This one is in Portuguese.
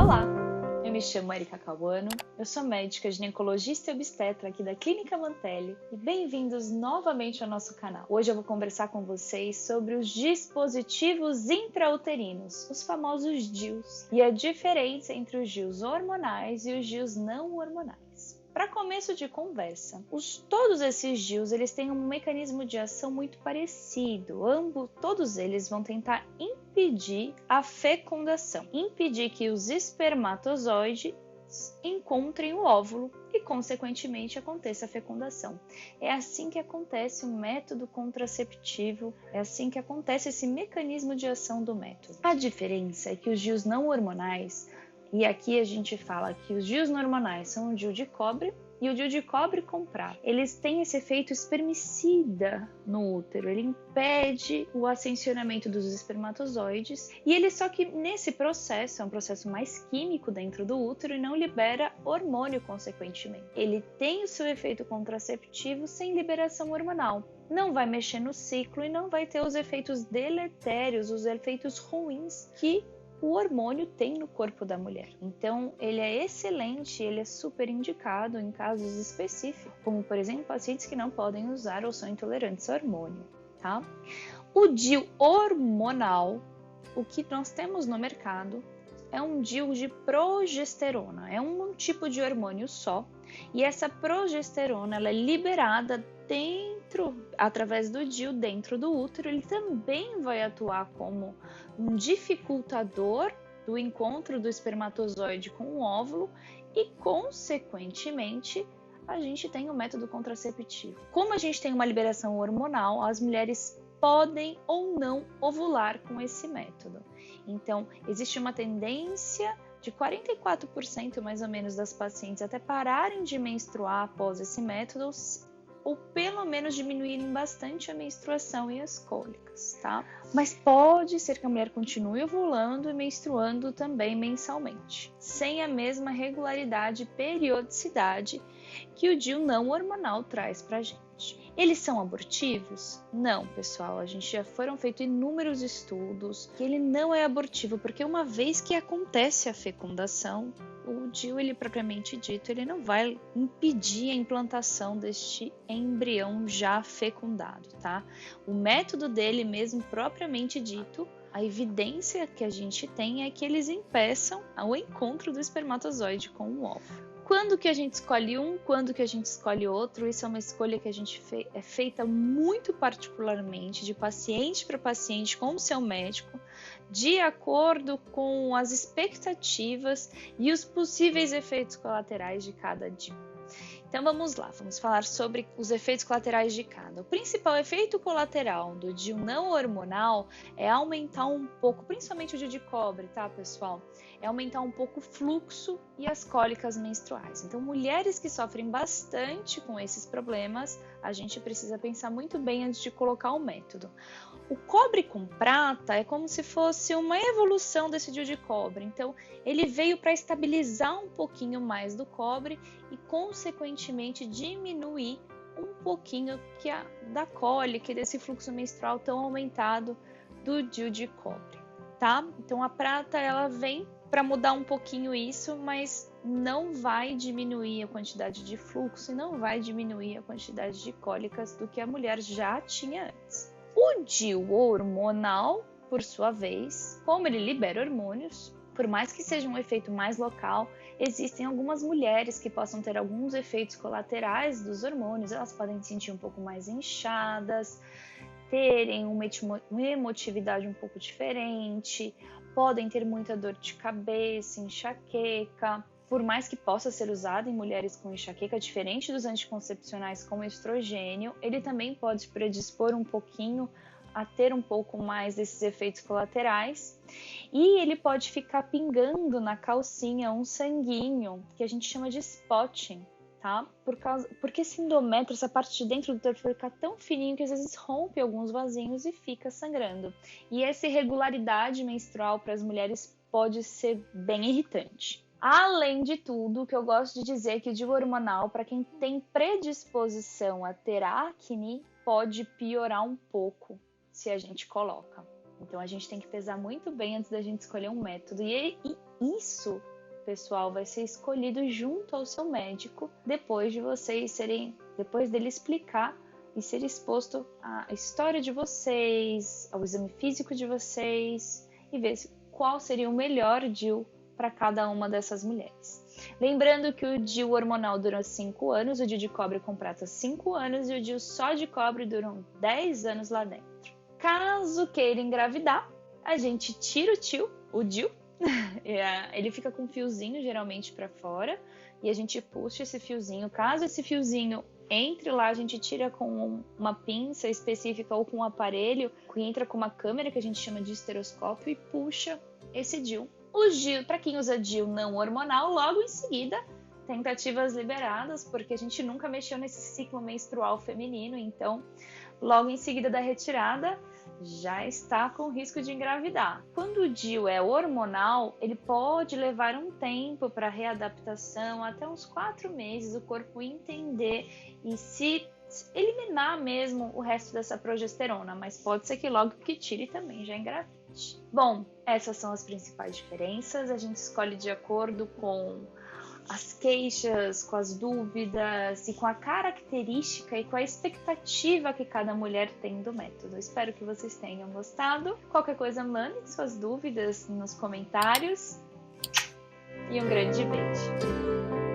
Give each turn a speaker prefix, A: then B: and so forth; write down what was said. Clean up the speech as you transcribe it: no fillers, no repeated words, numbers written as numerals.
A: Olá, eu me chamo Erika Cauano, eu sou médica ginecologista e obstetra aqui da Clínica Mantelli e bem-vindos novamente ao nosso canal. Hoje eu vou conversar com vocês sobre os dispositivos intrauterinos, os famosos DIUs, e a diferença entre os DIUs hormonais e os DIUs não hormonais. Para começo de conversa, todos esses DIUs eles têm um mecanismo de ação muito parecido. Todos eles vão tentar impedir a fecundação, impedir que os espermatozoides encontrem o óvulo e, consequentemente, aconteça a fecundação. É assim que acontece o método contraceptivo, é assim que acontece esse mecanismo de ação do método. A diferença é que os DIUs não hormonais, e aqui a gente fala que os DIUs não hormonais são o DIU de cobre e o DIU de cobre comprado. Eles têm esse efeito espermicida no útero, ele impede o ascensionamento dos espermatozoides e ele só que nesse processo, é um processo mais químico dentro do útero e não libera hormônio consequentemente. Ele tem o seu efeito contraceptivo sem liberação hormonal. Não vai mexer no ciclo e não vai ter os efeitos deletérios, os efeitos ruins que o hormônio tem no corpo da mulher. Então, ele é excelente, ele é super indicado em casos específicos, como, por exemplo, pacientes que não podem usar ou são intolerantes a hormônio, tá? O DIU hormonal, o que nós temos no mercado, é um DIU de progesterona. É um tipo de hormônio só, e essa progesterona ela é liberada através do DIU dentro do útero. Ele também vai atuar como um dificultador do encontro do espermatozoide com o óvulo e, consequentemente, a gente tem o método contraceptivo. Como a gente tem uma liberação hormonal, as mulheres podem ou não ovular com esse método. Então, existe uma tendência de 44% mais ou menos das pacientes até pararem de menstruar após esse método, ou pelo menos diminuírem bastante a menstruação e as cólicas, tá? Mas pode ser que a mulher continue ovulando e menstruando também mensalmente, sem a mesma regularidade e periodicidade que o DIU não hormonal traz pra gente. Eles são abortivos? Não, pessoal, já foram feitos inúmeros estudos que ele não é abortivo, porque uma vez que acontece a fecundação, o DIU, ele propriamente dito, ele não vai impedir a implantação deste embrião já fecundado, tá? O método dele mesmo, propriamente dito, a evidência que a gente tem é que eles impeçam o encontro do espermatozoide com o óvulo. Quando que a gente escolhe um, quando que a gente escolhe outro, isso é uma escolha que a gente é feita muito particularmente, de paciente para paciente, com o seu médico, de acordo com as expectativas e os possíveis efeitos colaterais de cada DIU. Então vamos lá, vamos falar sobre os efeitos colaterais de cada. O principal efeito colateral do DIU não hormonal é aumentar um pouco, principalmente o DIU de cobre, tá, pessoal? É aumentar um pouco o fluxo e as cólicas menstruais. Então, mulheres que sofrem bastante com esses problemas, a gente precisa pensar muito bem antes de colocar o método. O cobre com prata é como se fosse uma evolução desse DIU de cobre. Então, ele veio para estabilizar um pouquinho mais do cobre e, consequentemente, diminuir um pouquinho da cólica e desse fluxo menstrual tão aumentado do DIU de cobre, tá? Então, a prata, ela vem para mudar um pouquinho isso, mas não vai diminuir a quantidade de fluxo e não vai diminuir a quantidade de cólicas do que a mulher já tinha antes. O DIU hormonal, por sua vez, como ele libera hormônios, por mais que seja um efeito mais local, existem algumas mulheres que possam ter alguns efeitos colaterais dos hormônios. Elas podem se sentir um pouco mais inchadas, terem uma emotividade um pouco diferente, podem ter muita dor de cabeça, enxaqueca. Por mais que possa ser usado em mulheres com enxaqueca, diferente dos anticoncepcionais com estrogênio, ele também pode predispor um pouquinho a ter um pouco mais desses efeitos colaterais. E ele pode ficar pingando na calcinha um sanguinho, que a gente chama de spotting, tá? Porque esse endométrio, essa parte de dentro do útero fica tão fininho que às vezes rompe alguns vasinhos e fica sangrando. E essa irregularidade menstrual para as mulheres pode ser bem irritante. Além de tudo, o que eu gosto de dizer é que o DIU hormonal, para quem tem predisposição a ter acne, pode piorar um pouco se a gente coloca. Então a gente tem que pesar muito bem antes da gente escolher um método. E isso pessoal vai ser escolhido junto ao seu médico depois dele explicar e ser exposto à história de vocês, ao exame físico de vocês e ver qual seria o melhor DIU para cada uma dessas mulheres. Lembrando que o DIU hormonal dura 5 anos, o DIU de cobre com prata 5 anos e o DIU só de cobre duram 10 anos lá dentro. Caso queira engravidar, a gente tira o DIU, ele fica com um fiozinho geralmente para fora e a gente puxa esse fiozinho. Caso esse fiozinho entre lá, a gente tira com uma pinça específica ou com um aparelho que entra com uma câmera que a gente chama de esteroscópio e puxa esse DIU. O DIU, para quem usa DIU não hormonal, logo em seguida, tentativas liberadas, porque a gente nunca mexeu nesse ciclo menstrual feminino, então logo em seguida da retirada já está com risco de engravidar. Quando o DIU é hormonal, ele pode levar um tempo para readaptação, até uns 4 meses, o corpo entender e se eliminar mesmo o resto dessa progesterona, mas pode ser que logo que tire também já engravide. Bom, essas são as principais diferenças, a gente escolhe de acordo com as queixas, com as dúvidas e com a característica e com a expectativa que cada mulher tem do método. Espero que vocês tenham gostado. Qualquer coisa, mandem suas dúvidas nos comentários e um grande beijo!